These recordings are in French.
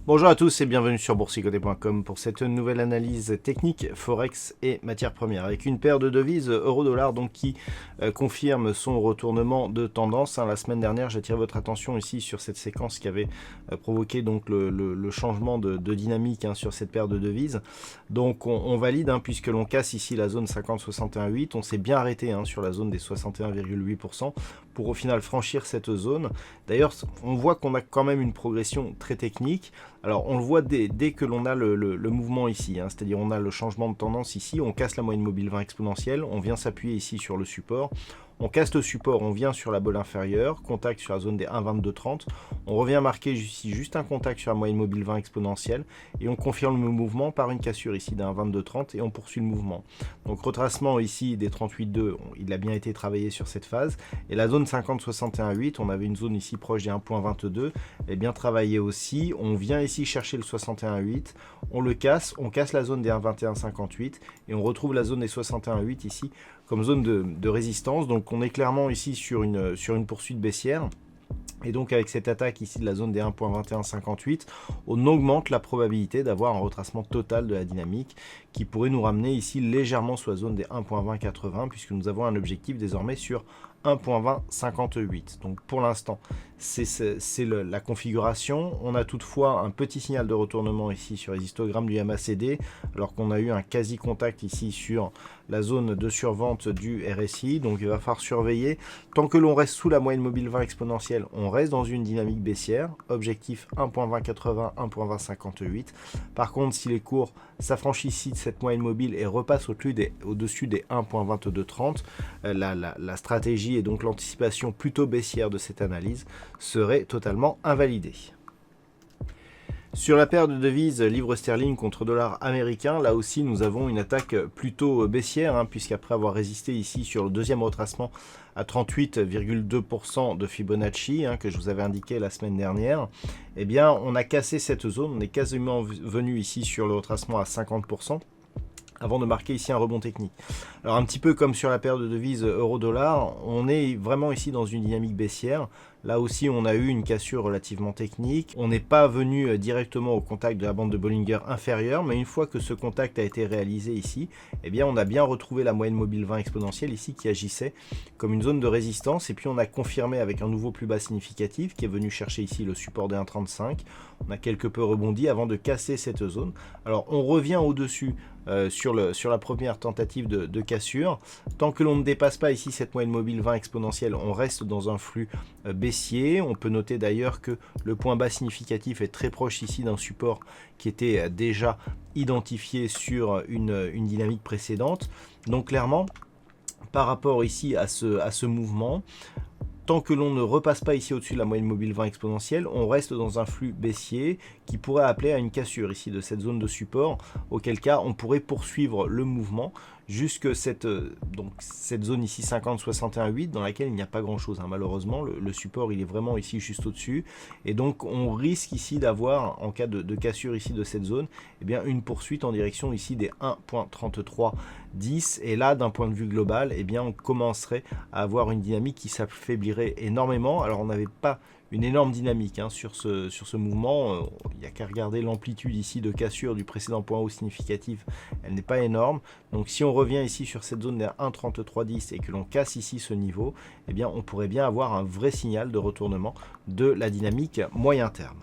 Bonjour à tous et bienvenue sur boursicoté.com pour cette nouvelle analyse technique Forex et matières premières avec une paire de devises euro-dollar donc qui confirme son retournement de tendance. La semaine dernière, j'attire votre attention ici sur cette séquence qui avait provoqué donc le changement de dynamique sur cette paire de devises. Donc on valide puisque l'on casse ici la zone 50-61,8. On s'est bien arrêté sur la zone des 61,8% pour au final franchir cette zone. D'ailleurs, on voit qu'on a quand même une progression très technique. Alors on le voit dès que l'on a le mouvement ici, c'est-à-dire on a le changement de tendance ici, on casse la moyenne mobile 20 exponentielle, on vient s'appuyer ici sur le support, on casse le support, on vient sur la bolle inférieure, contact sur la zone des 1,2230, on revient marquer ici juste un contact sur la moyenne mobile 20 exponentielle et on confirme le mouvement par une cassure ici d'un 22,30 et on poursuit le mouvement. Donc retracement ici des 38,2, il a bien été travaillé sur cette phase et la zone 50-61,8, on avait une zone ici proche des 1,22, elle est bien travaillée aussi, on vient ici chercher le 61,8, on le casse, on casse la zone des 1,2158 et on retrouve la zone des 61,8 ici comme zone de résistance. Donc on est clairement ici sur une poursuite baissière. Et donc avec cette attaque ici de la zone des 1.2158, on augmente la probabilité d'avoir un retracement total de la dynamique qui pourrait nous ramener ici légèrement sous la zone des 1.2080 puisque nous avons un objectif désormais sur 1.2058. Donc pour l'instant, c'est la configuration. On a toutefois un petit signal de retournement ici sur les histogrammes du MACD, alors qu'on a eu un quasi-contact ici sur la zone de survente du RSI. Donc il va falloir surveiller. Tant que l'on reste sous la moyenne mobile 20 exponentielle, on reste dans une dynamique baissière. Objectif 1.2080, 1.2058. Par contre, si les cours s'affranchissent ici de cette moyenne mobile et repassent au-dessus des 1.2230, la stratégie et donc l'anticipation plutôt baissière de cette analyse serait totalement invalidée. Sur la paire de devises livre sterling contre dollar américain, là aussi nous avons une attaque plutôt baissière, puisqu'après avoir résisté ici sur le deuxième retracement à 38,2% de Fibonacci, que je vous avais indiqué la semaine dernière, eh bien on a cassé cette zone, on est quasiment venu ici sur le retracement à 50%. Avant de marquer ici un rebond technique. Alors un petit peu comme sur la paire de devises euro-dollar, on est vraiment ici dans une dynamique baissière. Là aussi, on a eu une cassure relativement technique. On n'est pas venu directement au contact de la bande de Bollinger inférieure, mais une fois que ce contact a été réalisé ici, eh bien, on a bien retrouvé la moyenne mobile 20 exponentielle ici qui agissait comme une zone de résistance. Et puis, on a confirmé avec un nouveau plus bas significatif qui est venu chercher ici le support des 1,35. On a quelque peu rebondi avant de casser cette zone. Alors, on revient au-dessus sur la première tentative de cassure. Tant que l'on ne dépasse pas ici cette moyenne mobile 20 exponentielle, on reste dans un flux baissier. On peut noter d'ailleurs que le point bas significatif est très proche ici d'un support qui était déjà identifié sur une dynamique précédente. Donc clairement, par rapport ici à ce mouvement, tant que l'on ne repasse pas ici au-dessus de la moyenne mobile 20 exponentielle, on reste dans un flux baissier qui pourrait appeler à une cassure ici de cette zone de support, auquel cas on pourrait poursuivre le mouvement jusque cette zone ici 50-61,8 dans laquelle il n'y a pas grand chose. Malheureusement, le support il est vraiment ici juste au-dessus et donc on risque ici d'avoir, en cas de cassure ici de cette zone, eh bien, une poursuite en direction ici des 1.3310 et là d'un point de vue global, eh bien, on commencerait à avoir une dynamique qui s'affaiblirait énormément. Alors on n'avait pas une énorme dynamique sur ce mouvement, il n'y a qu'à regarder l'amplitude ici de cassure du précédent point haut significatif, elle n'est pas énorme. Donc si on revient ici sur cette zone des 1,3310 et que l'on casse ici ce niveau, eh bien on pourrait bien avoir un vrai signal de retournement de la dynamique moyen terme.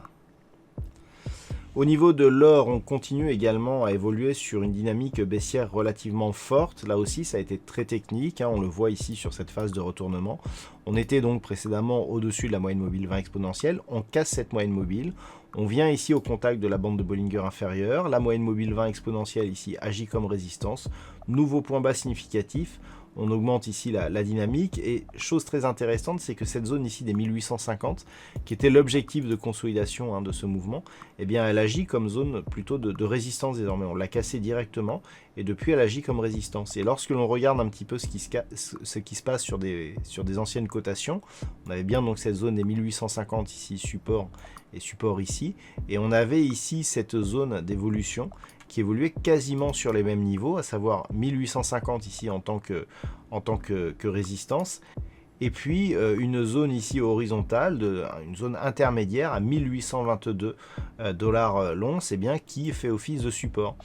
Au niveau de l'or, on continue également à évoluer sur une dynamique baissière relativement forte. Là aussi, ça a été très technique, on le voit ici sur cette phase de retournement. On était donc précédemment au-dessus de la moyenne mobile 20 exponentielle. On casse cette moyenne mobile. On vient ici au contact de la bande de Bollinger inférieure. La moyenne mobile 20 exponentielle ici agit comme résistance. Nouveau point bas significatif. on augmente ici la dynamique. Et chose très intéressante, c'est que cette zone ici des 1850, qui était l'objectif de consolidation de ce mouvement, eh bien elle agit comme zone plutôt de résistance désormais. On l'a cassée directement et depuis elle agit comme résistance. Et lorsque l'on regarde un petit peu ce qui se passe sur des anciennes cotations, on avait bien donc cette zone des 1850 ici, support et support ici, et on avait ici cette zone d'évolution qui évoluait quasiment sur les mêmes niveaux, à savoir 1850 ici en tant que résistance, et puis une zone ici horizontale, une zone intermédiaire à 1822 dollars l'once, bien, qui fait office de support.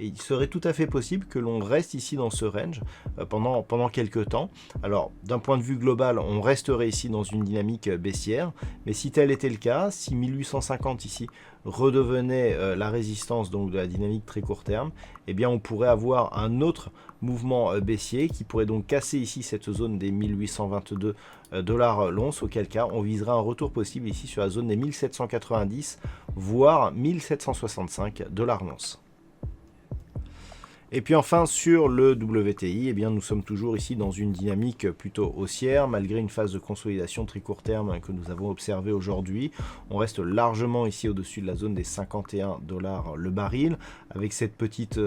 Et il serait tout à fait possible que l'on reste ici dans ce range pendant quelques temps. Alors, d'un point de vue global, on resterait ici dans une dynamique baissière, mais si tel était le cas, si 1850 ici redevenait la résistance donc de la dynamique très court terme, eh bien on pourrait avoir un autre mouvement baissier qui pourrait donc casser ici cette zone des 1822 dollars l'once, auquel cas on viserait un retour possible ici sur la zone des 1790 voire 1765 dollars l'once. Et puis enfin sur le WTI, eh bien nous sommes toujours ici dans une dynamique plutôt haussière, malgré une phase de consolidation très court terme que nous avons observée aujourd'hui. On reste largement ici au-dessus de la zone des 51 dollars le baril, avec cette petite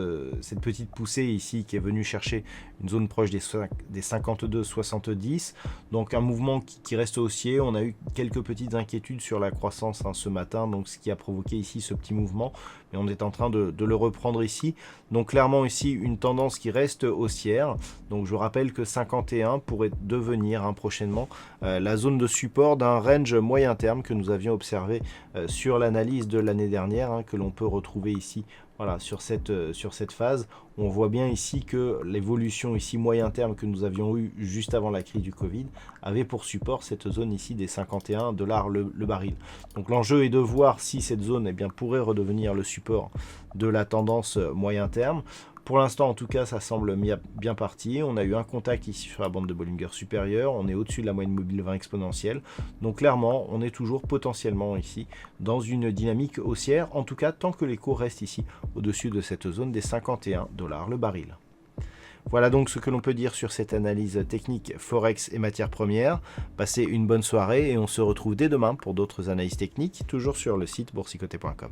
poussée ici qui est venue chercher une zone proche des 52,70. Donc un mouvement qui reste haussier. On a eu quelques petites inquiétudes sur la croissance ce matin, donc ce qui a provoqué ici ce petit mouvement, mais on est en train de le reprendre ici. Donc clairement ici une tendance qui reste haussière. Donc je rappelle que 51 pourrait devenir prochainement la zone de support d'un range moyen terme que nous avions observé sur l'analyse de l'année dernière, que l'on peut retrouver ici. Voilà, sur cette phase, on voit bien ici que l'évolution ici moyen terme que nous avions eu juste avant la crise du Covid avait pour support cette zone ici des 51 dollars le baril. Donc l'enjeu est de voir si cette zone pourrait redevenir le support de la tendance moyen terme. Pour l'instant, en tout cas, ça semble bien parti. On a eu un contact ici sur la bande de Bollinger supérieure. On est au-dessus de la moyenne mobile 20 exponentielle. Donc clairement, on est toujours potentiellement ici dans une dynamique haussière. En tout cas, tant que les cours restent ici au-dessus de cette zone des 51 dollars le baril. Voilà donc ce que l'on peut dire sur cette analyse technique Forex et matières premières. Passez une bonne soirée et on se retrouve dès demain pour d'autres analyses techniques, toujours sur le site boursicoté.com.